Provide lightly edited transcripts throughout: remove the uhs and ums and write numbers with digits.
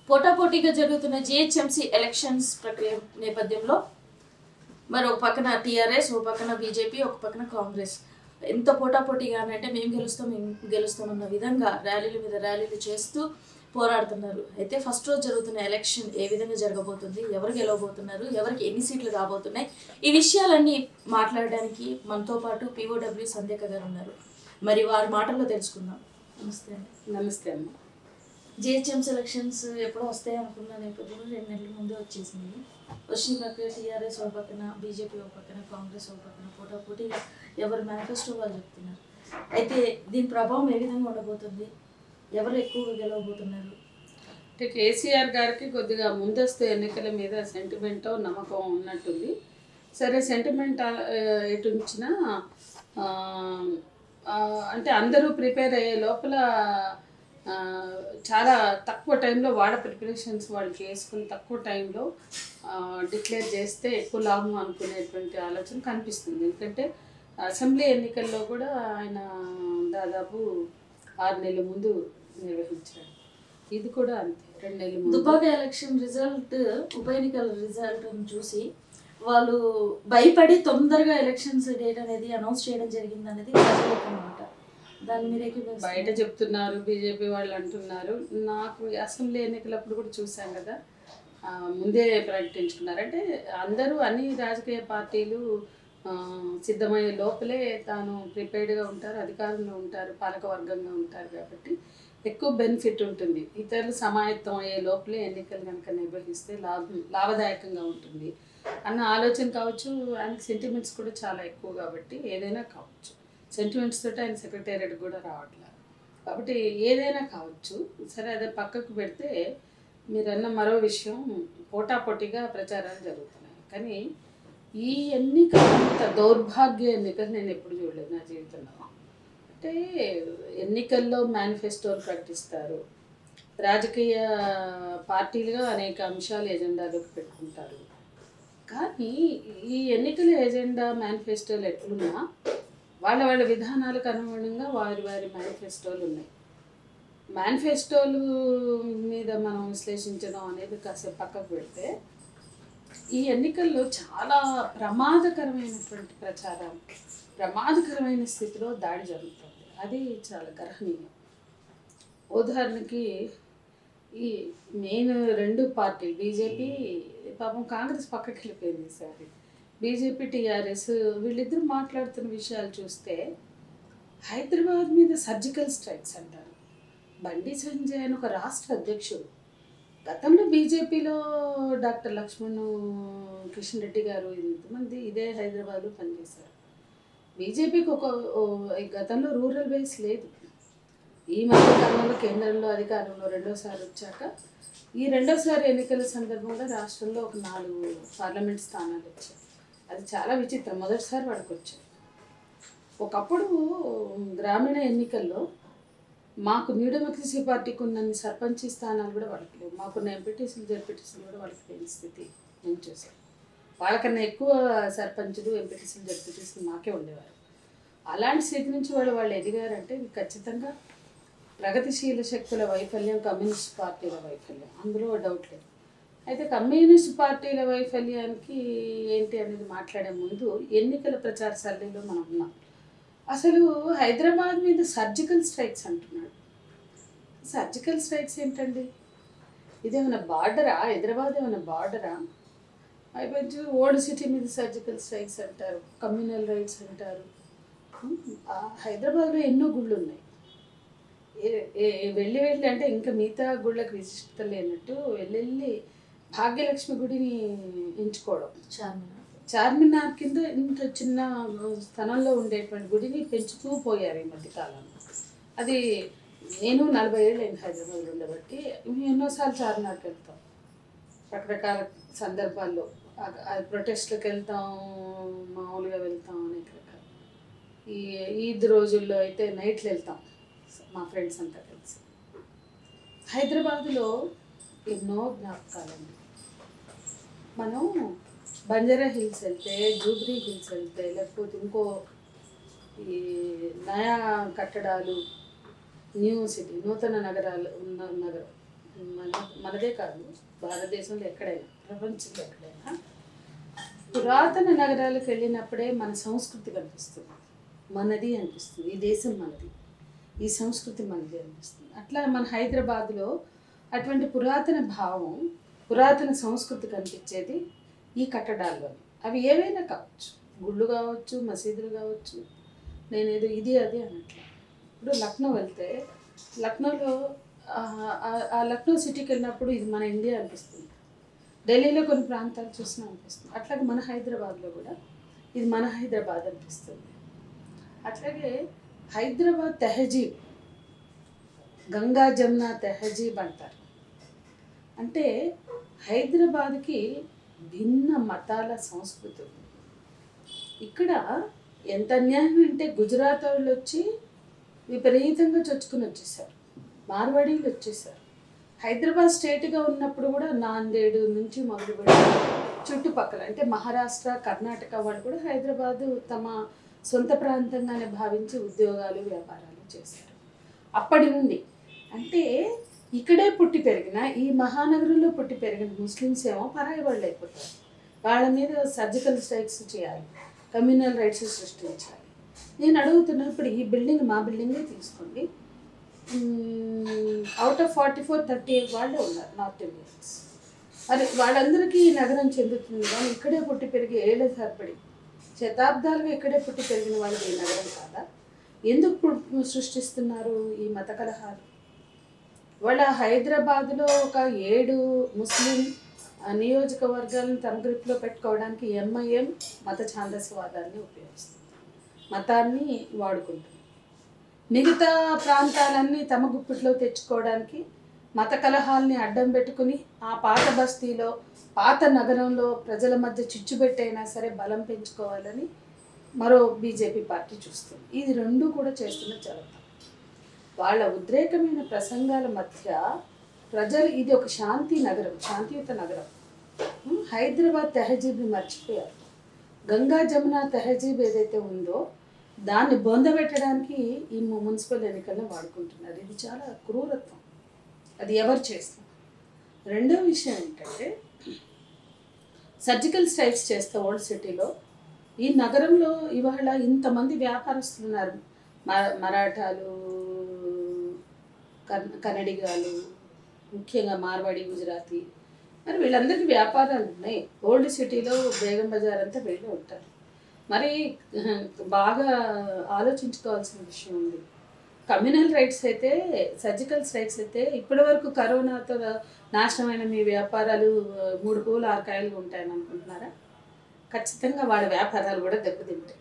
పోటాపోటీగా జరుగుతున్న GHMC elections ప్రక్రియ నేపథ్యంలో మరి ఒక పక్కన టీఆర్ఎస్, ఒక పక్కన బీజేపీ, ఒక పక్కన కాంగ్రెస్ ఎంత పోటాపోటీగా అంటే మేము గెలుస్తాం అన్న విధంగా ర్యాలీల మీద ర్యాలీలు చేస్తూ పోరాడుతున్నారు. అయితే ఫస్ట్ రోజు జరుగుతున్న ఎలక్షన్ ఏ విధంగా జరగబోతుంది, ఎవరు గెలవబోతున్నారు, ఎవరికి ఎన్ని సీట్లు రాబోతున్నాయి, ఈ విషయాలన్నీ మాట్లాడడానికి మనతో పాటు POW సంధ్యక గారు ఉన్నారు. మరి వారి మాటల్లో తెలుసుకుందాం. నమస్తే అండి. నమస్తే అమ్మ. జిహెచ్ఎంసీ ఎలక్షన్స్ ఎప్పుడో వస్తాయి అనుకున్న నేపథ్యంలో 2 నెలల ముందే వచ్చేసింది. వచ్చిన ప్రక్రియ టీఆర్ఎస్ ఒక పక్కన, బీజేపీ ఒక పక్కన, కాంగ్రెస్ ఒక పక్కన పోటాపోటీగా ఎవరు మేనిఫెస్టో వాళ్ళు చెప్తున్నారు. అయితే దీని ప్రభావం ఏ విధంగా ఉండబోతుంది, ఎవరు ఎక్కువగా గెలవబోతున్నారు? అంటే కేసీఆర్ గారికి కొద్దిగా ముందస్తు ఎన్నికల మీద సెంటిమెంటో నమ్మకం ఉన్నట్టుంది. సరే, సెంటిమెంట్ ఎటు ఉంచినా అంటే అందరూ ప్రిపేర్ అయ్యే లోపల చాలా తక్కువ టైంలో వాళ్ళ ప్రిపరేషన్స్ వాళ్ళు చేసుకుని తక్కువ టైంలో డిక్లేర్ చేస్తే ఎక్కువ లాభం అనుకునేటువంటి ఆలోచన కనిపిస్తుంది. ఎందుకంటే అసెంబ్లీ ఎన్నికల్లో కూడా ఆయన దాదాపు 6 నెలల ముందు నిర్వహించాడు. ఇది కూడా అంతే, 2 నెలల ముందు. దుబ్బాక ఎలక్షన్ రిజల్ట్, ఉప ఎన్నికల రిజల్ట్ని చూసి వాళ్ళు భయపడి తొందరగా ఎలక్షన్స్ డేట్ అనేది అనౌన్స్ చేయడం జరిగింది అనేది అన్నమాట. దాని మీరే బయట చెప్తున్నారు, బీజేపీ వాళ్ళు అంటున్నారు. నాకు అసెంబ్లీ ఎన్నికలప్పుడు కూడా చూసాం కదా, ముందే ప్రకటించుకున్నారు. అంటే అందరూ అన్ని రాజకీయ పార్టీలు సిద్ధమయ్యే లోపలే తాను ప్రిపేర్డ్గా ఉంటారు, అధికారంలో ఉంటారు, పాలకవర్గంగా ఉంటారు. కాబట్టి ఎక్కువ బెనిఫిట్ ఉంటుంది. ఇతరులు సమాయత్తం అయ్యే లోపలే ఎన్నికలు కనుక నిర్వహిస్తే లాభదాయకంగా ఉంటుంది అన్న ఆలోచన కావచ్చు. ఆయనకి సెంటిమెంట్స్ కూడా చాలా ఎక్కువ కాబట్టి ఏదైనా కావచ్చు. సెంటిమెంట్స్ తోటి ఆయన సెక్రటేరియట్ కూడా రావట్లేదు కాబట్టి ఏదైనా కావచ్చు. సరే, అదే పక్కకు పెడితే మీరన్న మరో విషయం, పోటాపోటీగా ప్రచారాలు జరుగుతున్నాయి. కానీ ఈ ఎన్నికలంత దౌర్భాగ్య ఎన్నికలు నేను ఎప్పుడు చూడలేదు నా జీవితంలో. అంటే ఎన్నికల్లో మేనిఫెస్టోలు ప్రకటిస్తారు, రాజకీయ పార్టీలుగా అనేక అంశాలు ఎజెండాలోకి పెట్టుకుంటారు. కానీ ఈ ఎన్నికల ఎజెండా మేనిఫెస్టోలు ఎట్లున్నా వాళ్ళ విధానాలకు అనుగుణంగా వారి మేనిఫెస్టోలు ఉన్నాయి. మేనిఫెస్టోలు మీద మనం విశ్లేషించడం అనేది కాసేపు పక్కకు పెడితే ఈ ఎన్నికల్లో చాలా ప్రమాదకరమైనటువంటి ప్రచారం, ప్రమాదకరమైన స్థితిలో దాడి జరుగుతుంది. అది చాలా గర్హనీయం. ఉదాహరణకి ఈ మెయిన్ 2 పార్టీలు, బీజేపీ, పాపం కాంగ్రెస్ పక్కకి వెళ్ళిపోయింది ఈసారి, బీజేపీ, టీఆర్ఎస్, వీళ్ళిద్దరూ మాట్లాడుతున్న విషయాలు చూస్తే హైదరాబాద్ మీద సర్జికల్ స్ట్రైక్స్ అంటారు. బండి సంజయ్ అని ఒక రాష్ట్ర అధ్యక్షుడు, గతంలో బీజేపీలో డాక్టర్ లక్ష్మణ్ కిషన్ రెడ్డి గారు, ఇంతమంది ఇదే హైదరాబాద్లో పనిచేశారు. బీజేపీకి గతంలో రూరల్ బేస్ లేదు. ఈ మధ్య కాలంలో కేంద్రంలో అధికారంలో 2సారి వచ్చాక ఈ 2సారి ఎన్నికల సందర్భంగా రాష్ట్రంలో ఒక 4 పార్లమెంట్ స్థానాలు వచ్చాయి. అది చాలా విచిత్రం. మొదటిసారి వాడికి వచ్చాయి. ఒకప్పుడు గ్రామీణ ఎన్నికల్లో మాకు న్యూ డెమోక్రసీ పార్టీకి ఉన్నన్ని సర్పంచ్ స్థానాలు కూడా వాళ్ళకి లేవు. మాకున్న ఎంపీటీసీలు, జెడ్పీటీసీలు కూడా వాళ్ళకి లేని స్థితి నేను చూసాను. వాళ్ళకన్నా ఎక్కువ సర్పంచులు, ఎంపీటీసీలు, జెడ్పీటీసీలు మాకే ఉండేవారు. అలాంటి స్థితి నుంచి వాళ్ళు ఎదిగారంటే ఇది ఖచ్చితంగా ప్రగతిశీల శక్తుల వైఫల్యం, కమ్యూనిస్ట్ పార్టీల వైఫల్యం, అందులో డౌట్ లేదు. అయితే కమ్యూనిస్ట్ పార్టీల వైఫల్యానికి ఏంటి అనేది మాట్లాడే ముందు ఎన్నికల ప్రచార సర్వేలో మనం ఉన్నాం. అసలు హైదరాబాద్ మీద సర్జికల్ స్ట్రైక్స్ అంటున్నాడు. సర్జికల్ స్ట్రైక్స్ ఏంటండి? ఇదేమైనా బార్డరా? హైదరాబాద్ ఏమైనా బార్డరా? అయిపోయి ఓల్డ్ సిటీ మీద సర్జికల్ స్ట్రైక్స్ అంటారు, కమ్యూనల్ రైట్స్ అంటారు. హైదరాబాద్లో ఎన్నో గుళ్ళు ఉన్నాయి. వెళ్ళి అంటే ఇంకా మిగతా గుళ్ళకి విశిష్టత లేనట్టు వెళ్ళి భాగ్యలక్ష్మి గుడిని ఎంచుకోవడం, చార్మినార్ కింద ఇంత చిన్న స్థలంలో ఉండేటువంటి గుడిని పెంచుతూ పోయారు ఈ మధ్యకాలంలో. అది నేను 40 ఏళ్ళు అయింది హైదరాబాద్లో ఉండబట్టి మేము ఎన్నోసార్లు చార్మినార్కి వెళ్తాం, రకరకాల సందర్భాల్లో. ప్రొటెస్ట్లకు వెళ్తాం, మామూలుగా వెళ్తాం, అనేక రకాలు. ఈ ఈద్ రోజుల్లో అయితే నైట్లు వెళ్తాం మా ఫ్రెండ్స్ అంతా కలిసి. హైదరాబాద్లో ఎన్నో జ్ఞాపకాలండి. మనం బంజారా హిల్స్ వెళ్తే, జూబ్లీ హిల్స్ వెళ్తే, లేకపోతే ఇంకో ఈ నయా కట్టడాలు, న్యూ సిటీ, నూతన నగరాలు ఉన్న నగరం మన మనదే కాదు, భారతదేశంలో ఎక్కడైనా, ప్రపంచంలో ఎక్కడైనా పురాతన నగరాలకు వెళ్ళినప్పుడే మన సంస్కృతి కనిపిస్తుంది, మనది అనిపిస్తుంది, ఈ దేశం మనది, ఈ సంస్కృతి మనది అనిపిస్తుంది. అట్లా మన హైదరాబాద్లో అటువంటి పురాతన భావం, పురాతన సంస్కృతి కనిపించేది ఈ కట్టడాల్లో. అవి ఏవైనా కావచ్చు, గుళ్ళు కావచ్చు, మసీదులు కావచ్చు, నేనేదో ఇది అది అనట్లా. ఇప్పుడు లక్నో వెళ్తే లక్నోలో ఆ లక్నో సిటీకి వెళ్ళినప్పుడు ఇది మన ఇండియా అనిపిస్తుంది. ఢిల్లీలో కొన్ని ప్రాంతాలు చూసినా అనిపిస్తుంది. అట్లాగే మన హైదరాబాద్లో కూడా ఇది మన హైదరాబాద్ అనిపిస్తుంది. అట్లాగే హైదరాబాద్ తెహజీబ్, గంగా జమున తెహజీబ్ అంటారు. అంటే హైదరాబాద్కి భిన్న మతాల సంస్కృతి ఉంది. ఇక్కడ ఎంత అన్యాయం అంటే గుజరాత్ వాళ్ళు వచ్చి విపరీతంగా చొచ్చుకుని వచ్చేసారు, మార్వాడీలు వచ్చేసారు. హైదరాబాద్ స్టేట్గా ఉన్నప్పుడు కూడా నాందేడు నుంచి మొదలుపెట్టి చుట్టుపక్కల అంటే మహారాష్ట్ర, కర్ణాటక వాళ్ళు కూడా హైదరాబాదు తమ సొంత ప్రాంతంగానే భావించి ఉద్యోగాలు, వ్యాపారాలు చేశారు. అప్పటి నుండి అంటే ఇక్కడే పుట్టి పెరిగిన, ఈ మహానగరంలో పుట్టి పెరిగిన ముస్లిమ్స్ ఏమో పరాయి వాళ్ళు అయిపోతారు. వాళ్ళ మీద సర్జికల్ స్ట్రైక్స్ చేయాలి, కమ్యూనల్ రైట్స్ సృష్టించాలి. నేను అడుగుతున్నాను, ఇప్పుడు ఈ బిల్డింగ్ మా బిల్డింగే తీసుకోండి, అవుట్ ఆఫ్ 44, 38 వాళ్ళే ఉన్నారు నార్త్ ఇండియన్స్. మరి వాళ్ళందరికీ ఈ నగరం చెందుతుంది. కానీ ఇక్కడే పుట్టి పెరిగి ఏళ్ళ సరిపడి శతాబ్దాలుగా ఇక్కడే పుట్టి పెరిగిన వాళ్ళకి ఈ నగరం కాదా? ఎందుకు సృష్టిస్తున్నారు ఈ మత కలహాలు? వాళ్ళ హైదరాబాద్లో ఒక 7 ముస్లిం నియోజకవర్గాలను తమ గ్రిప్లో పెట్టుకోవడానికి ఎంఐఎం మత ఛాందస్యవాదాన్ని ఉపయోగిస్తుంది, మతాన్ని వాడుకుంటుంది. మిగతా ప్రాంతాలన్నీ తమ గుప్పిట్లో తెచ్చుకోవడానికి మత కలహాల్ని అడ్డం పెట్టుకుని ఆ పాత బస్తీలో, పాత నగరంలో ప్రజల మధ్య చిచ్చుబెట్టైనా సరే బలం పెంచుకోవాలని మరో బీజేపీ పార్టీ చూస్తుంది. ఇది రెండు కూడా చేస్తున్న చలత. వాళ్ళ ఉద్రేకమైన ప్రసంగాల మధ్య ప్రజలు ఇది ఒక శాంతి నగరం, శాంతియుత నగరం. హైదరాబాద్ తెహజీబ్ని మర్చిపోయారు. గంగా జమున తెహజీబ్ ఏదైతే ఉందో దాన్ని బొందబెట్టడానికి ఈ మున్సిపల్ ఎన్నికలను వాడుకుంటున్నారు. ఇది చాలా క్రూరత్వం. అది ఎవరు చేస్తారు? రెండో విషయం ఏంటంటే సర్జికల్ స్ట్రైక్స్ చేస్తే ఓల్డ్ సిటీలో, ఈ నగరంలో ఇవాళ ఇంతమంది వ్యాపారస్తులు ఉన్నారు. మరాఠాలు, కన్నడిగాలు, ముఖ్యంగా మార్వాడి, గుజరాతీ, మరి వీళ్ళందరికీ వ్యాపారాలు ఉన్నాయి. ఓల్డ్ సిటీలో బేగం బజార్ అంతా వీళ్ళు ఉంటారు. మరి బాగా ఆలోచించుకోవాల్సిన విషయం ఉంది. కమ్యూనల్ రైట్స్ అయితే, సర్జికల్ స్ట్రైక్స్ అయితే, ఇప్పటి వరకు కరోనాతో నాశనమైన మీ వ్యాపారాలు 3 పూలు 6 కాయలు ఉంటాయని అనుకుంటున్నారా? ఖచ్చితంగా వాళ్ళ వ్యాపారాలు కూడా దెబ్బతింటాయి.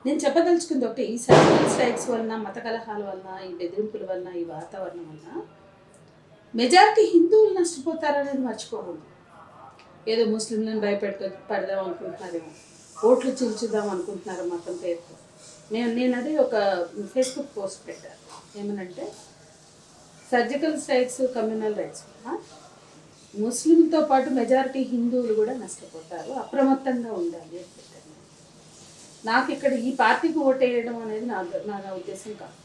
నేను చెప్పదలుచుకుంది ఒకటి, ఈ సర్జికల్ స్ట్రైక్స్ వలన, మత కలహాల వలన, ఈ బెదిరింపుల వలన, ఈ వాతావరణం వలన మెజారిటీ హిందువులు నష్టపోతారనేది మర్చిపోకూడదు. ఏదో ముస్లింలను పడదాం అనుకుంటున్నారేమో, ఓట్లు చీల్చుదాం అనుకుంటున్నారు మతం పేరుతో. నేను అదే ఒక ఫేస్బుక్ పోస్ట్ పెట్టాను, ఏమనంటే సర్జికల్ స్ట్రైక్స్, కమ్యూనల్ రైట్స్ ముస్లింతో పాటు మెజారిటీ హిందువులు కూడా నష్టపోతారు, అప్రమత్తంగా ఉండాలి అని పెట్టాను. నాకు ఇక్కడ ఈ పార్టీకి ఓటేయడం అనేది నా ఉద్దేశం కాదు.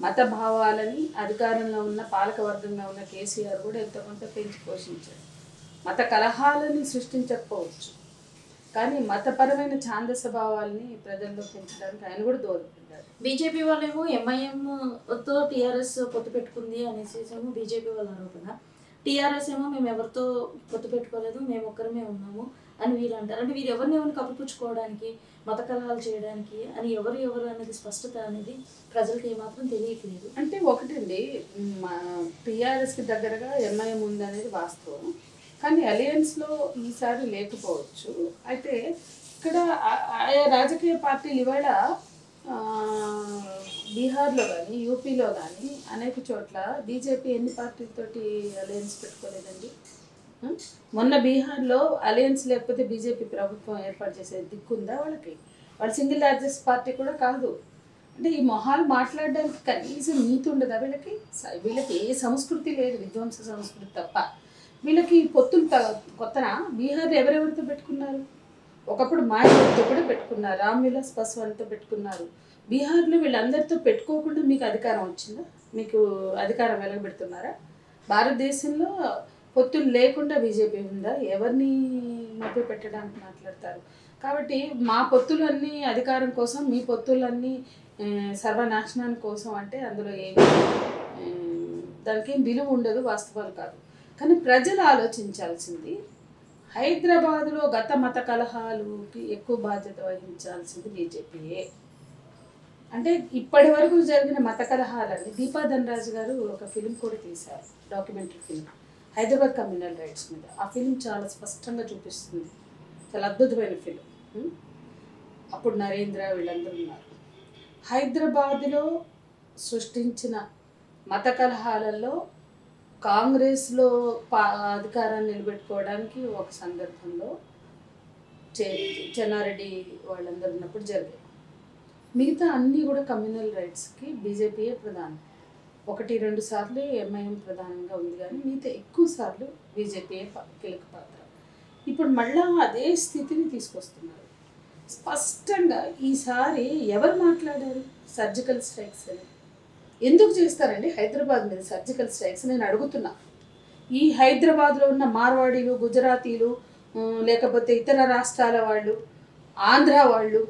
మత భావాలని అధికారంలో ఉన్న, పాలకవర్గంగా ఉన్న కేసీఆర్ కూడా ఎంతో కొంత పెంచి పోషించాడు. మత కలహాలని సృష్టించకపోవచ్చు, కానీ మతపరమైన ఛాందస భావాల్ని ప్రజల్లో పెంచడానికి ఆయన కూడా దోహదపడ్డారు. బీజేపీ వాళ్ళేమో ఎంఐఎంతో టీఆర్ఎస్ పొత్తు పెట్టుకుంది అనేసి బీజేపీ వాళ్ళ ఆరోపణ. టీఆర్ఎస్ ఏమో మేము ఎవరితో పొత్తు పెట్టుకోలేదు, మేము ఒక్కరమే ఉన్నాము అని వీళ్ళు అంటారు. అంటే వీరు ఎవరిని కప్పిపుచ్చుకోవడానికి, మత కలహాలు చేయడానికి అని ఎవరు అనేది స్పష్టత అనేది ప్రజలకు ఏమాత్రం తెలియట్లేదు. అంటే ఒకటండి, టీఆర్ఎస్కి దగ్గరగా ఎంఐఎం ఉంది అనేది వాస్తవం, కానీ అలయన్స్లో ఈసారి లేకపోవచ్చు. అయితే ఇక్కడ ఆయా రాజకీయ పార్టీలు ఇవాళ బీహార్లో కానీ, యూపీలో కానీ అనేక చోట్ల బీజేపీ ఎన్ని పార్టీలతోటి అలయన్స్ పెట్టుకోలేదండి. మొన్న బీహార్లో అలయన్స్ లేకపోతే బీజేపీ ప్రభుత్వం ఏర్పాటు చేసే దిక్కుందా వాళ్ళకి? వాళ్ళు సింగిల్ లార్జెస్ట్ పార్టీ కూడా కాదు. అంటే ఈ మొహాలు మాట్లాడడానికి కనీసం నీతి ఉండదా వీళ్ళకి? వీళ్ళకి ఏ సంస్కృతి లేదు, విధ్వంస సంస్కృతి తప్ప. వీళ్ళకి పొత్తులు కొత్తనా? బీహార్లో ఎవరెవరితో పెట్టుకున్నారు? ఒకప్పుడు మాయావతితో కూడా పెట్టుకున్నారు, రామ్ విలాస్ పాస్వాన్తో పెట్టుకున్నారు. బీహార్లో వీళ్ళందరితో పెట్టుకోకుండా మీకు అధికారం వచ్చిందా? మీకు అధికారం వెలగబెడుతున్నారా? భారతదేశంలో పొత్తులు లేకుండా బీజేపీ ఉందా? ఎవరిని మభ్య పెట్టడానికి మాట్లాడతారు? కాబట్టి మా పొత్తులన్నీ అధికారం కోసం, మీ పొత్తులన్నీ సర్వనాశనాని కోసం అంటే అందులో ఏమి దానికి ఏం విలువ ఉండదు, వాస్తవాలు కాదు. కానీ ప్రజలు ఆలోచించాల్సింది, హైదరాబాదులో గత మత కలహాలుకి ఎక్కువ బాధ్యత వహించాల్సింది బీజేపీయే. అంటే ఇప్పటి వరకు జరిగిన మత కలహాలని దీపా ధనరాజు గారు ఒక ఫిలిం కూడా తీశారు, documentary film, Hyderabad communal rights మీద. ఆ ఫిలిం చాలా స్పష్టంగా చూపిస్తుంది, చాలా అద్భుతమైన ఫిలిం. అప్పుడు నరేంద్ర వీళ్ళందరూ ఉన్నారు. హైదరాబాదులో సృష్టించిన మత కలహాలలో కాంగ్రెస్లో అధికారాన్ని నిలబెట్టుకోవడానికి ఒక సందర్భంలో చెన్నారెడ్డి వాళ్ళందరూ ఉన్నప్పుడు జరిగాయి. మిగతా అన్నీ కూడా కమ్యూనల్ రైట్స్కి బీజేపీయే ప్రధానం. 1-2 సార్లు ఎంఐఎం ప్రధానంగా ఉంది, కానీ మిగతా ఎక్కువ సార్లు బీజేపీయే కీలక పాత్ర. ఇప్పుడు మళ్ళా అదే స్థితిని తీసుకొస్తున్నారు. స్పష్టంగా ఈసారి ఎవరు మాట్లాడారు సర్జికల్ స్ట్రైక్స్ అని? ఎందుకు చేస్తారండి హైదరాబాద్ మీద సర్జికల్ స్ట్రైక్స్? నేను అడుగుతున్నా. ఈ హైదరాబాద్లో ఉన్న మార్వాడీలు, గుజరాతీలు, లేకపోతే ఇతర రాష్ట్రాల వాళ్ళు, ఆంధ్ర వాళ్ళు,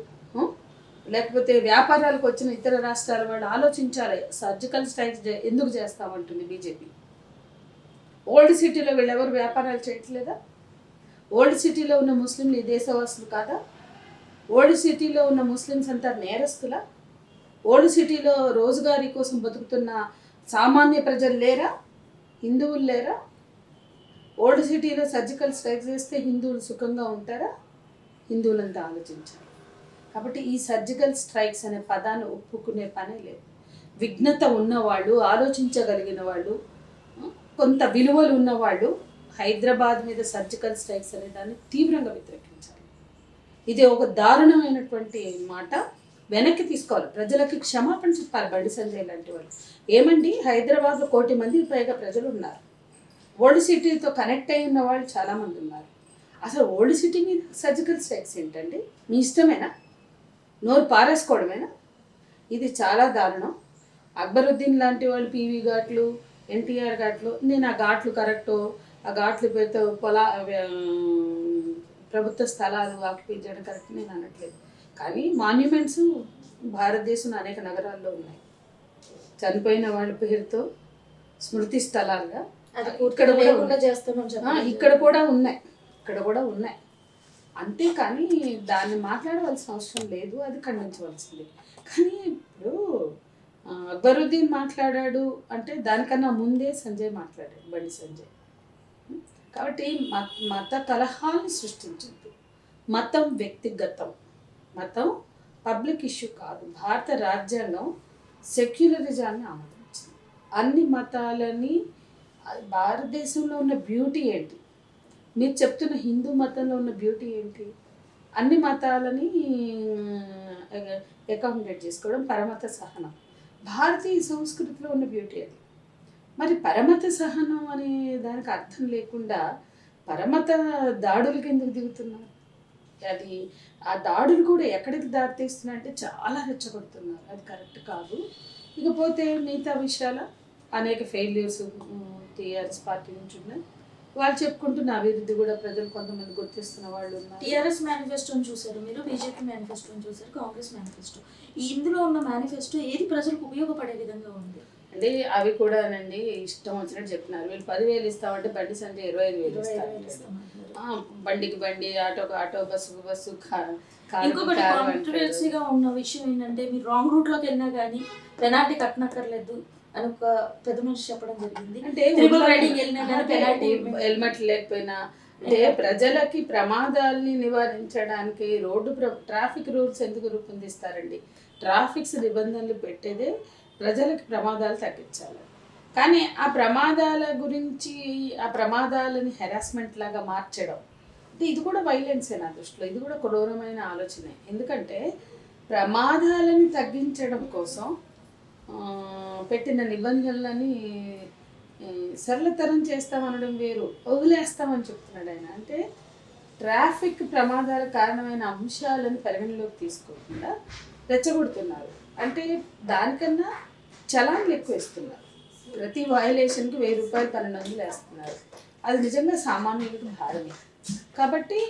లేకపోతే వ్యాపారాలకు వచ్చిన ఇతర రాష్ట్రాల వాళ్ళు ఆలోచించాలి. సర్జికల్ స్ట్రైక్స్ ఎందుకు చేస్తామంటుంది బీజేపీ? ఓల్డ్ సిటీలో వీళ్ళెవరు వ్యాపారాలు చేయట్లేదా? ఓల్డ్ సిటీలో ఉన్న ముస్లింలు ఈ దేశవాసులు కాదా? ఓల్డ్ సిటీలో ఉన్న ముస్లిమ్స్ అంతా నేరస్తులా? ఓల్డ్ సిటీలో రోజుగారీ కోసం బతుకుతున్న సామాన్య ప్రజలు లేరా? హిందువులు లేరా? ఓల్డ్ సిటీలో సర్జికల్ స్ట్రైక్ చేస్తే హిందువులు సుఖంగా ఉంటారా? హిందువులంతా ఆలోచించాలి. కాబట్టి ఈ సర్జికల్ స్ట్రైక్స్ అనే పదాన్ని ఒప్పుకునే పనే లేదు. విఘ్నత ఉన్నవాళ్ళు, ఆలోచించగలిగిన వాళ్ళు, కొంత విలువలు ఉన్నవాళ్ళు హైదరాబాద్ మీద సర్జికల్ స్ట్రైక్స్ అనే దాన్ని తీవ్రంగా వ్యతిరేకించాలి. ఇది ఒక దారుణమైనటువంటి మాట, వెనక్కి తీసుకోవాలి. ప్రజలకి క్షమాపణ చెప్పాలి బండి సంజయ్ లాంటి వాళ్ళు. ఏమండి, హైదరాబాద్లో 1 కోటి మందికి పైగా ప్రజలు ఉన్నారు. ఓల్డ్ సిటీతో కనెక్ట్ అయి ఉన్న వాళ్ళు చాలామంది ఉన్నారు. అసలు ఓల్డ్ సిటీ మీద సర్జికల్ స్ట్రైక్స్ ఏంటండి? మీ ఇష్టమేనా? నోరు పారేసుకోవడమేనా? ఇది చాలా దారుణం. అక్బరుద్దీన్ లాంటి వాళ్ళు పీవీ ఘాట్లు, ఎన్టీఆర్ ఘాట్లు, నేను ఆ ఘాట్లు కరెక్టో, ఆ ఘాట్లు పేరుతో ప్రభుత్వ స్థలాలు ఆక్యుపై చేయడం కరెక్ట్ నేను అనట్లేదు. కానీ మాన్యుమెంట్స్ భారతదేశంలో అనేక నగరాల్లో ఉన్నాయి. చనిపోయిన వాళ్ళ పేరుతో స్మృతి స్థలాలుగా ఇక్కడ కూడా ఉన్నాయి. అంతేకాని దాన్ని మాట్లాడవలసిన అవసరం లేదు, అది ఖండించవలసింది. కానీ ఇప్పుడు అక్బరుద్దీన్ మాట్లాడాడు అంటే దానికన్నా ముందే సంజయ్ మాట్లాడాడు, బండి సంజయ్. కాబట్టి మత కలహాన్ని సృష్టించింది. మతం వ్యక్తిగతం, మతం పబ్లిక్ ఇష్యూ కాదు. భారత రాజ్యాంగం సెక్యులరిజాన్ని ఆమోదించింది. అన్ని మతాలని, భారతదేశంలో ఉన్న బ్యూటీ ఏంటి? మీరు చెప్తున్న హిందూ మతంలో ఉన్న బ్యూటీ ఏంటి? అన్ని మతాలని అకామిడేట్ చేసుకోవడం, పరమత సహనం. భారతీయ సంస్కృతిలో ఉన్న బ్యూటీ అది. మరి పరమత సహనం అనే దానికి అర్థం లేకుండా పరమత దాడులకి ఎందుకు దిగుతున్నారు? అది ఆ దాడులు కూడా ఎక్కడికి దారితీస్తున్నాయి అంటే చాలా రెచ్చగొడుతున్నారు. అది కరెక్ట్ కాదు. ఇకపోతే మిగతా విషయాల అనేక ఫెయిల్యూర్స్ టీఆర్ఎస్ పార్టీ నుంచి ఉన్నాయి. వాళ్ళు చెప్పుకుంటున్న అభివృద్ధి కూడా ప్రజలు కొంతమంది గుర్తిస్తున్న వాళ్ళు ఉన్నారు. టీఆర్ఎస్ మేనిఫెస్టోని చూశారు మీరు, బీజేపీ మేనిఫెస్టోని చూశారు, కాంగ్రెస్ మేనిఫెస్టో. ఇందులో ఉన్న మేనిఫెస్టో ఏది ప్రజలకు ఉపయోగపడే విధంగా ఉంది అంటే అవి కూడానండి ఇష్టం వచ్చినట్టు చెప్తున్నారు. వీళ్ళు 10,000 ఇస్తామంటే బండి సంజయ్ 25,000 ఇస్తారు. బండికి బండి, ఆటోకి ఆటో, బస్సుకు బస్సు. ఇంకొకటి కాంట్రవర్సీగా ఉన్న విషయం ఏంటంటే, మీరు రాంగ్ రూట్ లోకి వెళ్ళినా కానీ పెనాల్టీ కట్టనక్కర్లేదు అని ఒక పెద్ద మనిషి చెప్పడం జరిగింది. అంటే హెల్మెట్ లేకపోయినా, అంటే ప్రజలకి ప్రమాదాలని నివారించడానికి ట్రాఫిక్ రూల్స్ ఎందుకు రూపొందిస్తారండి? ట్రాఫిక్స్ నిబంధనలు పెట్టేదే ప్రజలకి ప్రమాదాలు తగ్గించాలి. కానీ ఆ ప్రమాదాల గురించి, ఆ ప్రమాదాలని హెరాస్మెంట్ లాగా మార్చడం అంటే ఇది కూడా వైలెన్సే నా దృష్టిలో. ఇది కూడా క్రూరమైన ఆలోచనే. ఎందుకంటే ప్రమాదాలని తగ్గించడం కోసం పెట్టిన నిబంధనలని సరళతరం చేస్తామనడం వేరు, వదిలేస్తామని చెప్తున్నాడు ఆయన. అంటే ట్రాఫిక్ ప్రమాదాల కారణమైన అంశాలను పరిగణలోకి తీసుకోకుండా రెచ్చగొడుతున్నారు. అంటే దానికన్నా చలాన్లు ఎక్కువ ఇస్తున్నారు. ప్రతి వయలేషన్కి 1000 రూపాయలు 1200 వేస్తున్నారు. అది నిజంగా సామాన్యులకు భారమే. కాబట్టి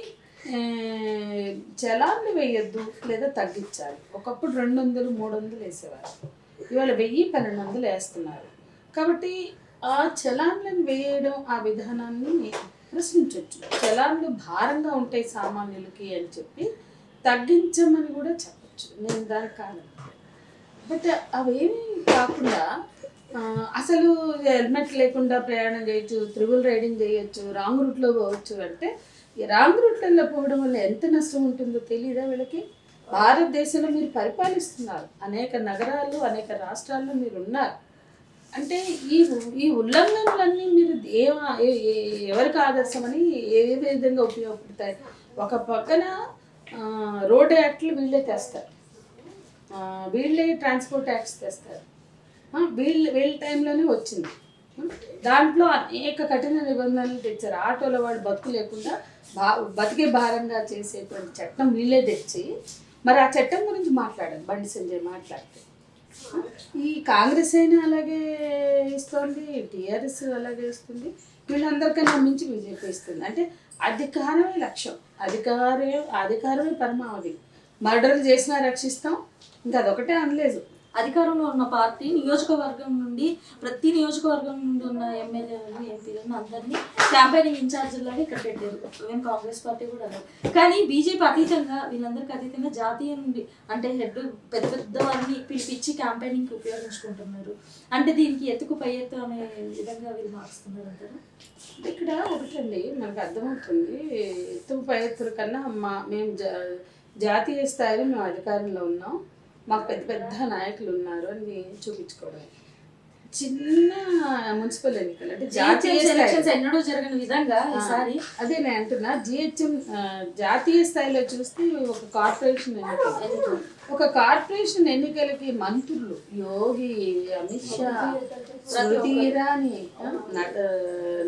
చలాన్లు వేయొద్దు లేదా తగ్గించాలి. ఒకప్పుడు 200 300 వేసేవారు, ఇవాళ 1000 1200 వేస్తున్నారు. కాబట్టి ఆ చలాన్లను వేయడం ఆ విధానాన్ని ప్రశ్నించవచ్చు. చలాన్లు భారంగా ఉంటాయి సామాన్యులకి అని చెప్పి తగ్గించమని కూడా చెప్పచ్చు, నేను దానికి కాదు. బట్ అవేమీ కాకుండా అసలు హెల్మెట్ లేకుండా ప్రయాణం చేయొచ్చు, త్రిబుల్ రైడింగ్ చేయొచ్చు, రాంగ్ రూట్లో పోవచ్చు అంటే ఈ రాంగ్ రూట్లలో పోవడం వల్ల ఎంత నష్టం ఉంటుందో తెలియదా వీళ్ళకి? భారతదేశంలో మీరు పరిపాలిస్తున్నారు, అనేక నగరాలు అనేక రాష్ట్రాల్లో మీరు ఉన్నారు అంటే ఈ ఉల్లంఘనలన్నీ మీరు ఎవరికి ఆదర్శమని ఏ విధంగా ఉపయోగపడతాయి? ఒక పక్కన రోడ్ యాక్ట్లు వీళ్ళే తెస్తారు, వీళ్ళే ట్రాన్స్పోర్ట్ యాక్ట్స్ తెస్తారు, వీళ్ళ టైంలోనే వచ్చింది. దాంట్లో అనేక కఠిన నిబంధనలు తెచ్చారు. ఆటోల వాళ్ళు బతుకు లేకుండా బతికే భారంగా చేసేటువంటి చట్టం వీళ్ళే తెచ్చి, మరి ఆ చట్టం గురించి మాట్లాడారు బండి సంజయ్ మాట్లాడితే. ఈ కాంగ్రెస్ అయినా అలాగే ఇస్తుంది, టీఆర్ఎస్ అలాగే ఇస్తుంది, వీళ్ళందరికన్నా మించి బీజేపీ ఇస్తుంది. అంటే అధికారమే లక్ష్యం, అధికారమే పరమావధి. మర్డర్లు చేసినా రక్షిస్తాం, ఇంకా అదొకటే అనలేదు. అధికారంలో ఉన్న పార్టీ నియోజకవర్గం నుండి ప్రతి నియోజకవర్గం నుండి ఉన్న ఎమ్మెల్యేలను ఎంపీలను అందరినీ క్యాంపెయినింగ్ ఇన్ఛార్జీలాగా ఇక్కడ పెట్టారు. మేము కాంగ్రెస్ పార్టీ కూడా అన్నారు. కానీ బీజేపీ అతీతంగా వీళ్ళందరికీ అతీతంగా జాతీయ నుండి అంటే హెడ్ పెద్ద పెద్ద వారిని పిలిపించి క్యాంపెయినింగ్కి ఉపయోగించుకుంటున్నారు. అంటే దీనికి ఎత్తుకు పై ఎత్తు అనే విధంగా వీళ్ళు మారుస్తున్నారు అంటారు. ఇక్కడ ఒకటండి మనకు అర్థమవుతుంది, ఎత్తుకు పై ఎత్తుల కన్నా మేము జాతీయ స్థాయిలో మేము అధికారంలో ఉన్నాం, మాకు పెద్ద పెద్ద నాయకులు ఉన్నారు అని చూపించుకోవడం. చిన్న మున్సిపల్ ఎన్నికలు అంటే జాతీయ ఎలక్షన్స్ ఎన్నడూ జరగని విధంగా ఈసారి అదే నేను అంటున్నా. జాతీయ స్థాయిలో చూస్తే ఒక కార్పొరేషన్ ఎన్నికలకి మంత్రులు యోగి, అమిత్ షా, స్మృతి ఇరానీ,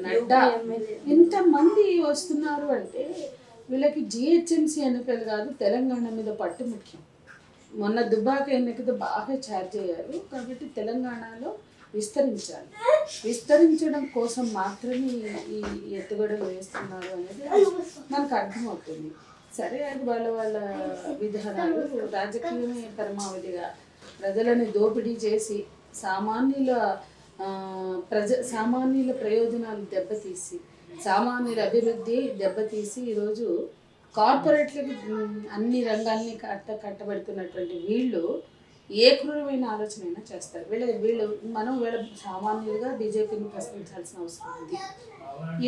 నడ్డా ఇంతమంది వస్తున్నారు అంటే వీళ్ళకి జిహెచ్ఎంసీ ఎన్నికలు కాదు, తెలంగాణ మీద పట్టు ముఖ్యం. మొన్న దుబ్బాక ఎన్నికతో బాగా ఛార్జ్ అయ్యారు. కాబట్టి తెలంగాణలో విస్తరించడం కోసం మాత్రమే ఈ ఎత్తుగడలు వేస్తున్నారు అనేది మనకు అర్థమవుతుంది. సరే, అది వాళ్ళ విధానాలు. రాజకీయమే పరమావధిగా ప్రజలని దోపిడీ చేసి సామాన్యుల ప్రయోజనాలు దెబ్బతీసి, సామాన్యుల అభివృద్ధి దెబ్బతీసి ఈరోజు కార్పొరేట్లకి అన్ని రంగాల్ని కట్టబెడుతున్నటువంటి వీళ్ళు ఏ క్రూరమైన ఆలోచన అయినా చేస్తారు. వీళ్ళ సామాన్యులుగా బీజేపీని ప్రశ్నించాల్సిన అవసరం ఉంది.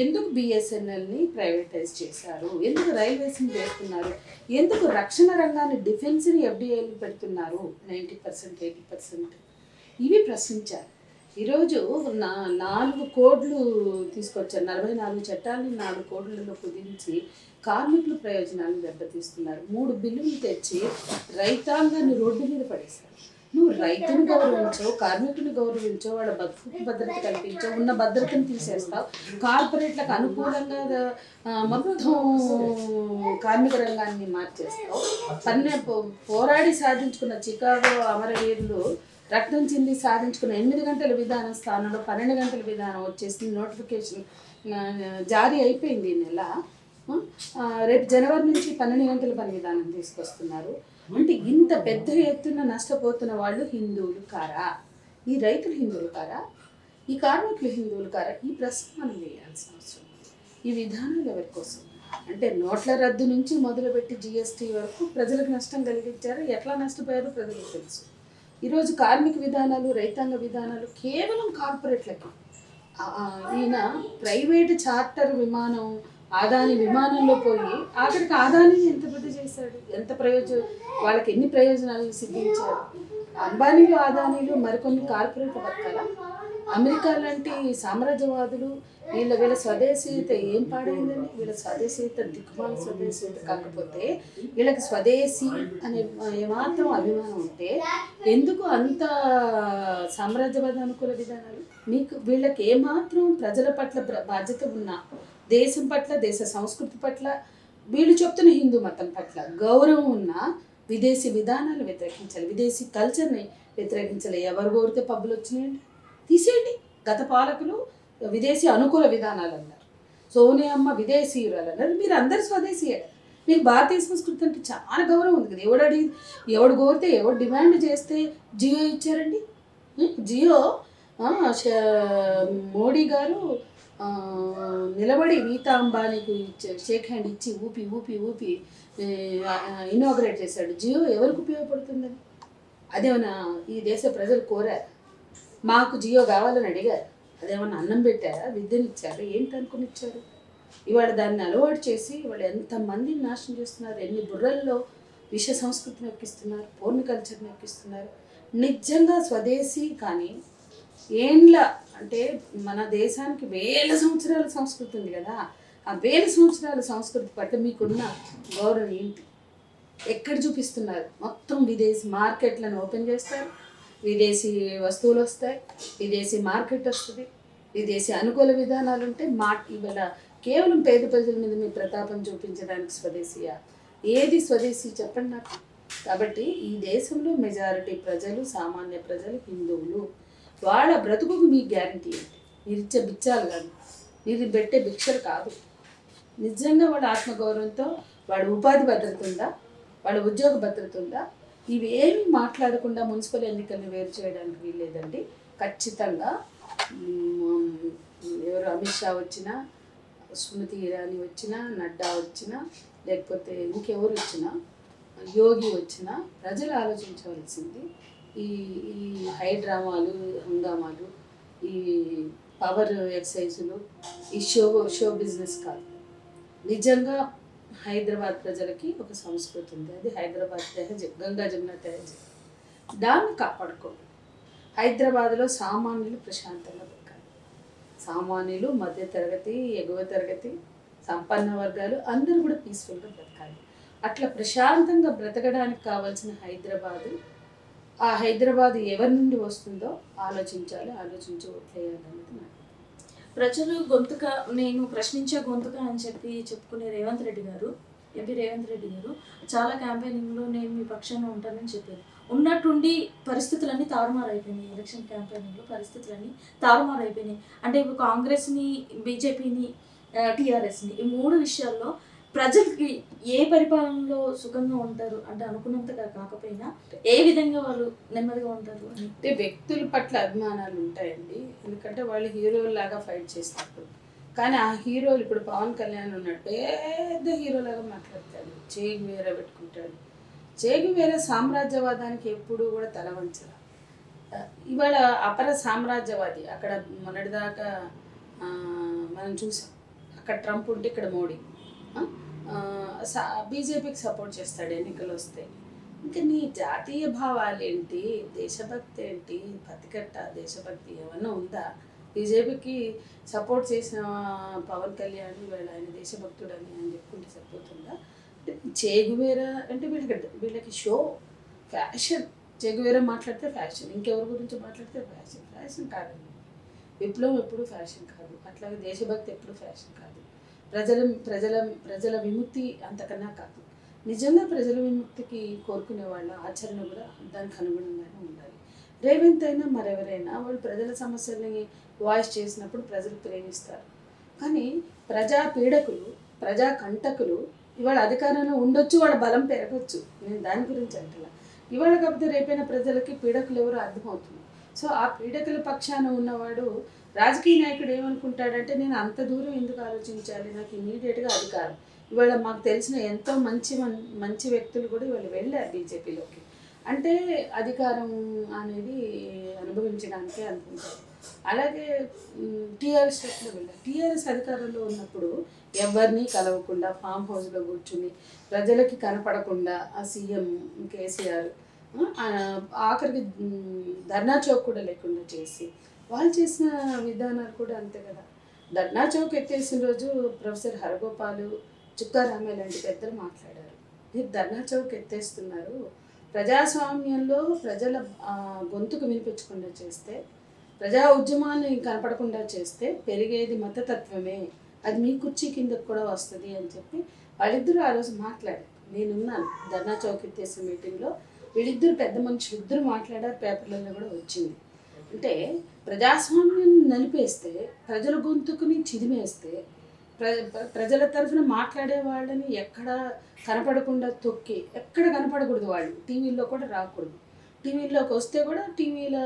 ఎందుకు బిఎస్ఎన్ఎల్ని ప్రైవేటైజ్ చేశారు? ఎందుకు రైల్వేస్ని చేస్తున్నారు? ఎందుకు రక్షణ రంగాన్ని డిఫెన్స్ని ఎఫ్డిఐలు పెడుతున్నారు 90% 80%? ఇవి ప్రశ్నించారు. ఈరోజు 4 కోడ్లు తీసుకొచ్చారు, 44 చట్టాలని 4 కోడ్లలో కుదించి కార్మికుల ప్రయోజనాలను దెబ్బతీస్తున్నారు. 3 బిల్లులు తెచ్చి రైతాంగాన్ని రోడ్డు మీద పడేశారు. నువ్వు రైతుని గౌరవించవు, కార్మికుని గౌరవించవు, వాళ్ళ బతుకు భద్రత కల్పించవు, ఉన్న భద్రతను తీసేస్తావు, కార్పొరేట్లకు అనుకూలంగా మొత్తం కార్మిక రంగాన్ని మార్చేస్తావు. పోరాడి సాధించుకున్న చికాగో అమరవీరులు రక్తం చింది సాధించుకున్న 8 గంటల విధానం స్థానంలో 12 గంటల విధానం వచ్చేసింది. నోటిఫికేషన్ జారీ అయిపోయింది ఈ నెల. రేపు జనవరి నుంచి 12 గంటల పని విధానం తీసుకొస్తున్నారు. అంటే ఇంత పెద్ద ఎత్తున నష్టపోతున్న వాళ్ళు హిందువులు కారా? ఈ రైతులు హిందువులు కారా? ఈ కార్మికులు హిందువులు కారా? ఈ ప్రశ్న మనం వేయాల్సిన అవసరం. ఈ విధానాలు ఎవరి కోసం? అంటే నోట్ల రద్దు నుంచి మొదలుపెట్టి జిఎస్టీ వరకు ప్రజలకు నష్టం కలిగించారు. ఎట్లా నష్టపోయారో ప్రజలకు తెలుసు. ఈరోజు కార్మిక విధానాలు, రైతాంగ విధానాలు కేవలం కార్పొరేట్లకి. ఈయన ప్రైవేటు చార్టర్ విమానం ఆదాని విమానంలో పోయి ఆఖరికి ఆదానిని ఎంత పెద్ద చేశాడు, వాళ్ళకి ఎన్ని ప్రయోజనాలు సిద్ధించారు. అంబానీలు, ఆదానీలు, మరికొన్ని కార్పొరేట్ బతకాల. అమెరికా లాంటి సామ్రాజ్యవాదులు వీళ్ళ స్వదేశీయత ఏం పాడైందండి? వీళ్ళ స్వదేశీయత దిక్కుమాల స్వదేశీయత కాకపోతే వీళ్ళకి స్వదేశీ అనే ఏమాత్రం అభిమానం ఉంటే ఎందుకు అంత సామ్రాజ్యవాద అనుకూల విధానాలు? వీళ్ళకి ఏమాత్రం ప్రజల పట్ల బాధ్యత ఉన్నా, దేశం పట్ల, దేశ సంస్కృతి పట్ల, వీళ్ళు చెప్తున్న హిందూ మతం పట్ల గౌరవం ఉన్న విదేశీ విధానాలు వ్యతిరేకించాలి, విదేశీ కల్చర్ని వ్యతిరేకించాలి. ఎవరు కోరితే పబ్బులు వచ్చినాయండి, తీసేయండి. గత పాలకులు విదేశీ అనుకూల విధానాలు అన్నారు, సోనియా అమ్మ విదేశీయురాలు అన్నారు. మీరు అందరు స్వదేశీయే. మీకు భారతీయ సంస్కృతి అంటే చాలా గౌరవం ఉంది కదా. ఎవడు కోరితే ఎవడు డిమాండ్ చేస్తే జియో ఇచ్చారండి. జియో మోడీ గారు నిలబడి నీతా అంబానీకి షేక్ హ్యాండ్ ఇచ్చి ఊపి ఊపి ఊపి ఇనాగ్రేట్ చేశాడు. జియో ఎవరికి ఉపయోగపడుతుందని అదేమన్నా ఈ దేశ ప్రజలు కోరారు? మాకు జియో కావాలని అడిగారు. అదేమన్నా అన్నం పెట్టారా, విద్యనిచ్చారు, ఏంటి అనుకుని ఇచ్చారు? ఇవాళ దాన్ని అలవాటు చేసి ఇవాళ ఎంతమందిని నాశనం చేస్తున్నారు, ఎన్ని బుర్రల్లో విష సంస్కృతిని ఎక్కిస్తున్నారు, పోర్న్ కల్చర్ని ఎక్కిస్తున్నారు. నిజంగా స్వదేశీ కానీ ఏండ్ల అంటే మన దేశానికి 1000 సంవత్సరాల సంస్కృతి ఉంది కదా. ఆ 1000 సంవత్సరాల సంస్కృతి పట్ల మీకున్న గౌరవం ఏంటి? ఎక్కడ చూపిస్తున్నారు? మొత్తం విదేశీ మార్కెట్లను ఓపెన్ చేస్తారు, విదేశీ వస్తువులు వస్తాయి, విదేశీ మార్కెట్ వస్తుంది, విదేశీ అనుకూల విధానాలు ఉంటాయి. ఇవాళ కేవలం పేద ప్రజల మీద మీ ప్రతాపం చూపించడానికి స్వదేశీయా? ఏది స్వదేశీ చెప్పండి నాకు. కాబట్టి ఈ దేశంలో మెజారిటీ ప్రజలు, సామాన్య ప్రజలు హిందువులు. వాళ్ళ బ్రతుకుకు మీ గ్యారంటీ ఏంటి? మీరు ఇచ్చే బిచ్చాలు కాదు, మీరు పెట్టే భిక్షలు కాదు. నిజంగా వాళ్ళ ఆత్మగౌరవంతో వాళ్ళ ఉపాధి భద్రత ఉందా, వాళ్ళ ఉద్యోగ భద్రత ఉందా? ఇవేమీ మాట్లాడకుండా మున్సిపల్ ఎన్నికలను వేరు చేయడానికి వీల్లేదండి. ఖచ్చితంగా ఎవరు అమిత్ షా వచ్చినా, స్మృతి ఇరానీ వచ్చినా, నడ్డా వచ్చినా, లేకపోతే ఇంకెవరు వచ్చినా, యోగి వచ్చినా ప్రజలు ఆలోచించవలసింది ఈ ఈ హైడ్రామాలు, హంగామాలు, ఈ పవర్ ఎక్సైజులు, ఈ షో బిజినెస్ కాదు. నిజంగా హైదరాబాద్ ప్రజలకి ఒక సంస్కృతి ఉంది, అది హైదరాబాద్ తెహజీబ్, గంగా జమున తెహజీబ్. దాన్ని కాపాడుకోండి. హైదరాబాద్లో సామాన్యులు ప్రశాంతంగా బతకాలి. సామాన్యులు, మధ్యతరగతి, ఎగువ తరగతి, సంపన్న వర్గాలు అందరూ కూడా పీస్ఫుల్గా బ్రతకాలి. అట్లా ప్రశాంతంగా బ్రతకడానికి కావాల్సిన హైదరాబాదు, ఆ హైదరాబాద్ ఎవరి నుండి వస్తుందో ఆలోచించాలి, ఆలోచించి ఓట్లేయాలనేది నాకు. ప్రజలు గొంతుక, నేను ప్రశ్నించే గొంతుక అని చెప్పుకునే రేవంత్ రెడ్డి గారు, ఎంపీ రేవంత్ రెడ్డి గారు చాలా క్యాంపెయినింగ్లో నేను మీ పక్షంగా ఉంటానని చెప్పారు. ఉన్నట్టుండి పరిస్థితులన్నీ తారుమారైపోయినాయి. ఎలక్షన్ క్యాంపెయినింగ్లో పరిస్థితులన్నీ తారుమారైపోయినాయి. అంటే ఇప్పుడు కాంగ్రెస్ని, బీజేపీని, టీఆర్ఎస్ని, ఈ 3 విషయాల్లో ప్రజలకి ఏ పరిపాలనలో సుఖంగా ఉంటారు అంటే అనుకున్నంతగా కాకపోయినా ఏ విధంగా వాళ్ళు నెమ్మదిగా ఉంటారు అంటే వ్యక్తుల పట్ల అభిమానాలు ఉంటాయండి. ఎందుకంటే వాళ్ళు హీరోలాగా ఫైట్ చేస్తారు. కానీ ఆ హీరోలు ఇప్పుడు పవన్ కళ్యాణ్ ఉన్నాడు, పెద్ద హీరోలాగా మాట్లాడతాడు, చేగు వేర పెట్టుకుంటాడు. చేగు వేర సామ్రాజ్యవాదానికి ఎప్పుడూ కూడా తల వంచరు. ఇవాళ అపర సామ్రాజ్యవాది. అక్కడ మొన్నటిదాకా మనం చూసాం, అక్కడ ట్రంప్ ఉంటే ఇక్కడ మోడీ బీజేపీకి సపోర్ట్ చేస్తాడు ఎన్నికలు వస్తే. ఇంకా నీ జాతీయ భావాలు ఏంటి, దేశభక్తి ఏంటి, బతికట్ట దేశభక్తి ఏమన్నా ఉందా? బీజేపీకి సపోర్ట్ చేసిన పవన్ కళ్యాణ్ వీళ్ళ ఆయన దేశభక్తుడని అని చెప్పుకుంటే సరిపోతుందా? చేగువేరా అంటే వీళ్ళకి షో, ఫ్యాషన్. చేగువేరా మాట్లాడితే ఫ్యాషన్, ఇంకెవరి గురించి మాట్లాడితే ఫ్యాషన్. ఫ్యాషన్ కాదండి. విప్లవం ఎప్పుడు ఫ్యాషన్ కాదు, అట్లాగే దేశభక్తి ఎప్పుడు ఫ్యాషన్ కాదు. ప్రజల విముక్తి అంతకన్నా కాదు. నిజంగా ప్రజల విముక్తికి కోరుకునే వాళ్ళ ఆచరణ కూడా దానికి అనుగుణంగానే ఉండాలి. రేవంత్ అయినా మరెవరైనా వాళ్ళు ప్రజల సమస్యల్ని వాయిస్ చేసినప్పుడు ప్రజలు ప్రేమిస్తారు. కానీ ప్రజా పీడకులు, ప్రజా కంటకులు ఇవాళ అధికారంలో ఉండొచ్చు, వాళ్ళ బలం పెరగచ్చు, నేను దాని గురించి అంటున్నా. ఇవాళ కాకపోతే రేపైన ప్రజలకి పీడకులు ఎవరో అర్థమవుతుంది. సో ఆ పీడకుల పక్షాన ఉన్నవాడు రాజకీయ నాయకుడు ఏమనుకుంటాడంటే, నేను అంత దూరం ఎందుకు ఆలోచించాలి, నాకు ఇమీడియట్గా అధికారం. ఇవాళ మాకు తెలిసిన ఎంతో మంచి వ్యక్తులు కూడా ఇవాళ వెళ్ళారు బీజేపీలోకి. అంటే అధికారం అనేది అనుభవించడానికే అనుకుంటారు. అలాగే టీఆర్ఎస్లో వెళ్ళారు. టీఆర్ఎస్ అధికారంలో ఉన్నప్పుడు ఎవరిని కలవకుండా ఫామ్ హౌస్లో కూర్చుని ప్రజలకి కనపడకుండా ఆ సీఎం కేసీఆర్ ఆఖరికి ధర్నా చౌక్ కూడా లేకుండా చేసి వాళ్ళు చేసిన విధానాలు కూడా అంతే కదా. ధర్నా చౌక్ ఎత్తేసిన రోజు ప్రొఫెసర్ హరగోపాల్, చుక్కా రామయ్య లాంటి పెద్దలు మాట్లాడారు, మీరు ధర్నా చౌక్ ఎత్తేస్తున్నారు, ప్రజాస్వామ్యంలో ప్రజల గొంతుకు వినిపించకుండా చేస్తే, ప్రజా ఉద్యమాన్ని కనపడకుండా చేస్తే పెరిగేది మతతత్వమే, అది మీ కుర్చీ కిందకు కూడా వస్తుంది అని చెప్పి వాళ్ళిద్దరూ ఆ రోజు మాట్లాడారు. నేనున్నాను ధర్నా చౌక్ ఎత్తేసిన మీటింగ్లో. వీళ్ళిద్దరు పెద్ద మనుషులు ఇద్దరు మాట్లాడారు, పేపర్లలో కూడా వచ్చింది. అంటే ప్రజాస్వామ్యం నలిపేస్తే, ప్రజల గొంతుకుని చిదిమేస్తే, ప్రజల తరఫున మాట్లాడే వాళ్ళని ఎక్కడ కనపడకుండా తొక్కి, ఎక్కడ కనపడకూడదు, వాళ్ళు టీవీల్లో కూడా రాకూడదు. టీవీల్లోకి వస్తే కూడా టీవీల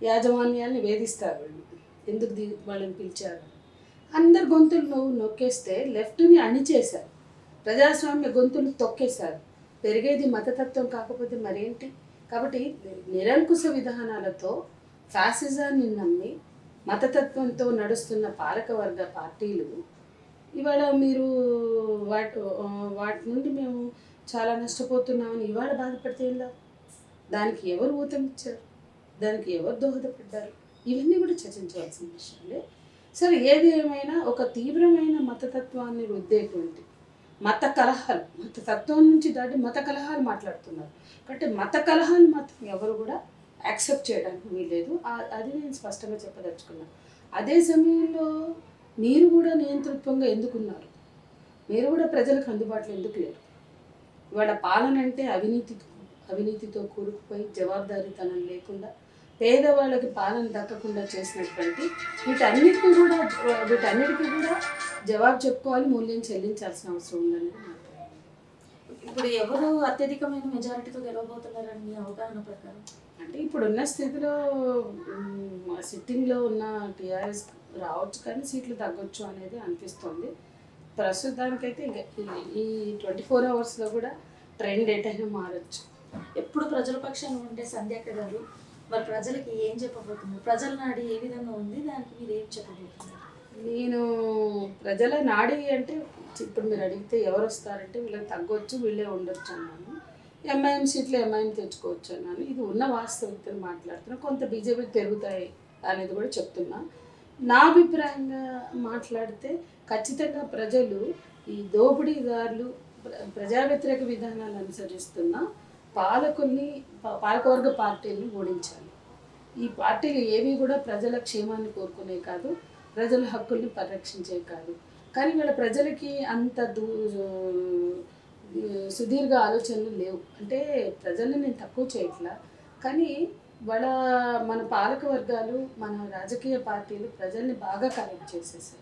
యాజమాన్యాన్ని వేధిస్తారు వాళ్ళు, ఎందుకు వాళ్ళని పిలిచారు. అందరు గొంతులు నొక్కేస్తే లెఫ్ట్ని అణిచేశారు, ప్రజాస్వామ్య గొంతులు తొక్కేశారు. పెరిగేది మతతత్వం కాకపోతే మరేంటి? కాబట్టి నిరంకుశ విధానాలతో ఫ్యాసిజాన్ని నమ్మి మతతత్వంతో నడుస్తున్న పాలకవర్గ పార్టీలు ఇవాళ మీరు వాటి నుండి మేము చాలా నష్టపోతున్నామని ఇవాళ బాధపడితే ఇలా, దానికి ఎవరు ఊతం ఇచ్చారు, దానికి ఎవరు దోహదపడ్డారు, ఇవన్నీ కూడా చర్చించవలసిన విషయాలే. సరే, ఏది ఏమైనా ఒక తీవ్రమైన మతతత్వాన్ని రుద్దేటువంటి మత కలహాలు, మత తత్వం నుంచి దాటి మత కలహాలు మాట్లాడుతున్నారు. కాబట్టి మత కలహాలు మాత్రం ఎవరు కూడా యాక్సెప్ట్ చేయడానికి వీల్లేదు. అది నేను స్పష్టంగా చెప్పదలుచుకున్నాను. అదే సమయంలో మీరు కూడా నియంతృత్వంగా ఎందుకున్నారు? మీరు కూడా ప్రజలకు అందుబాటులో ఎందుకు లేరు? ఇవాళ పాలన అంటే అవినీతితో కూరుకుపోయి జవాబుదారీతనం లేకుండా పేదవాళ్ళకి పాలన దక్కకుండా చేసినటువంటి వీటన్నిటికీ కూడా జవాబు చెప్పుకోవాలి, మూల్యం చెల్లించాల్సిన అవసరం ఉందని. ఇప్పుడు ఎవరు అత్యధికమైన మెజారిటీతో గెలవబోతున్నారని మీ అవగాహన ప్రకారం? అంటే ఇప్పుడున్న స్థితిలో సిట్టింగ్లో ఉన్న టీఆర్ఎస్ రావచ్చు, కానీ సీట్లు తగ్గొచ్చు అనేది అనిపిస్తుంది ప్రస్తుతానికైతే. ఈ 24 అవర్స్లో కూడా ట్రెండ్ ఎటైనా మారచ్చు. ఎప్పుడు ప్రజల పక్షాన ఉంటే సంధ్యాక్క గారు మరి ప్రజలకి ఏం చెప్పబోతున్నారు? ప్రజల నాడి ఏ విధంగా ఉంది, దానికి మీరు ఏం చెప్పబోతున్నారు? నేను ప్రజల నాడి అంటే ఇప్పుడు మీరు అడిగితే ఎవరు వస్తారంటే వీళ్ళకి తగ్గొచ్చు, వీళ్ళే ఉండొచ్చు అన్నాను. ఎంఐఎం సీట్లు ఎంఐఎం తెచ్చుకోవచ్చు అన్నాను. ఇది ఉన్న వాస్తవికతను మాట్లాడుతున్నా. కొంత బీజేపీకి పెరుగుతాయి అనేది కూడా చెప్తున్నా. నా అభిప్రాయంగా మాట్లాడితే ఖచ్చితంగా ప్రజలు ఈ దోపిడీదారులు, ప్రజా వ్యతిరేక విధానాలు అనుసరిస్తున్న పాలకవర్గ పార్టీలను ఓడించాలి. ఈ పార్టీలు ఏవి కూడా ప్రజల క్షేమాన్ని కోరుకునే కాదు, ప్రజల హక్కుల్ని పరిరక్షించే కాదు. కానీ వీళ్ళ ప్రజలకి అంత సుదీర్ఘ ఆలోచనలు లేవు. అంటే ప్రజల్ని నేను తక్కువ చేయట్లా, కానీ మన పాలక వర్గాలు, మన రాజకీయ పార్టీలు ప్రజల్ని బాగా కనెక్ట్ చేసేసారు.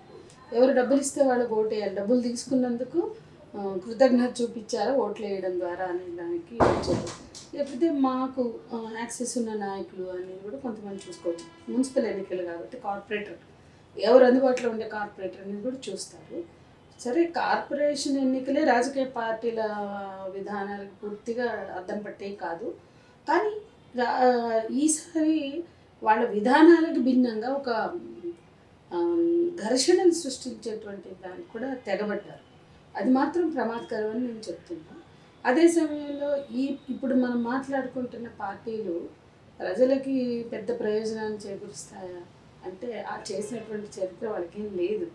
ఎవరు డబ్బులు ఇస్తే వాళ్ళకి ఓటేయాలి, డబ్బులు తీసుకున్నందుకు కృతజ్ఞత చూపించారా ఓట్లు వేయడం ద్వారా అనే దానికి వచ్చారు. లేకపోతే మాకు యాక్సెస్ ఉన్న నాయకులు అనేది కూడా కొంతమంది చూసుకోవచ్చు. మున్సిపల్ ఎన్నికలు కాబట్టి కార్పొరేటర్, ఎవరు అందుబాటులో ఉండే కార్పొరేటర్ అనేది కూడా చూస్తారు. సరే, కార్పొరేషన్ ఎన్నికలే రాజకీయ పార్టీల విధానాలకు పూర్తిగా అద్దం పట్టేవి కాదు. కానీ ఈసారి వాళ్ళ విధానాలకు భిన్నంగా ఒక ఘర్షణను సృష్టించేటువంటి దానికి కూడా తెగబడ్డారు. అది మాత్రం ప్రమాదకరం అని నేను చెప్తున్నాను. అదే సమయంలో ఇప్పుడు మనం మాట్లాడుకుంటున్న పార్టీలు ప్రజలకి పెద్ద ప్రయోజనాన్ని చేకూరుస్తాయా అంటే ఆ చేసినటువంటి చరిత్ర వాళ్ళకేం లేదు.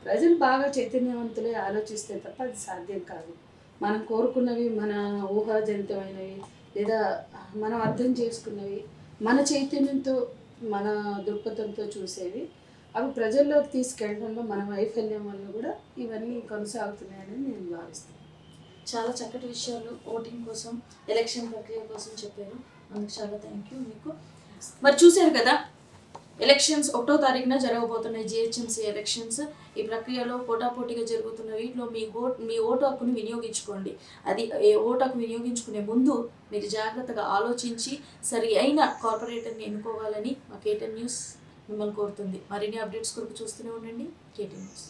ప్రజలు బాగా చైతన్యవంతులే ఆలోచిస్తే తప్ప అది సాధ్యం కాదు. మనం కోరుకున్నవి, మన ఊహాజనితమైనవి లేదా మనం అర్థం చేసుకున్నవి, మన చైతన్యంతో, మన దృక్పథంతో చూసేవి, అవి ప్రజల్లోకి తీసుకెళ్ళడంలో మన వైఫల్యం వల్ల కూడా ఇవన్నీ కొనసాగుతున్నాయని నేను భావిస్తాను. చాలా చక్కటి విషయాలు ఓటింగ్ కోసం, ఎలక్షన్ ప్రక్రియ కోసం చెప్పారు. అందుకు చాలా థ్యాంక్ యూ మీకు. మరి చూశారు కదా, ఎలక్షన్స్ 1వ తారీఖున జరగబోతున్నాయి జిహెచ్ఎంసీ ఎలక్షన్స్. ఈ ప్రక్రియలో పోటాపోటీగా జరుగుతున్న వీటిలో మీ ఓటు హక్కును వినియోగించుకోండి. అది ఓటు హక్కు వినియోగించుకునే ముందు మీరు జాగ్రత్తగా ఆలోచించి సరి అయిన కార్పొరేటర్ని ఎన్నుకోవాలని మా కేటన్ న్యూస్ మిమ్మల్ని కోరుతుంది. మరిన్ని అప్డేట్స్ కొరకు చూస్తూనే ఉండండి కేటన్ న్యూస్.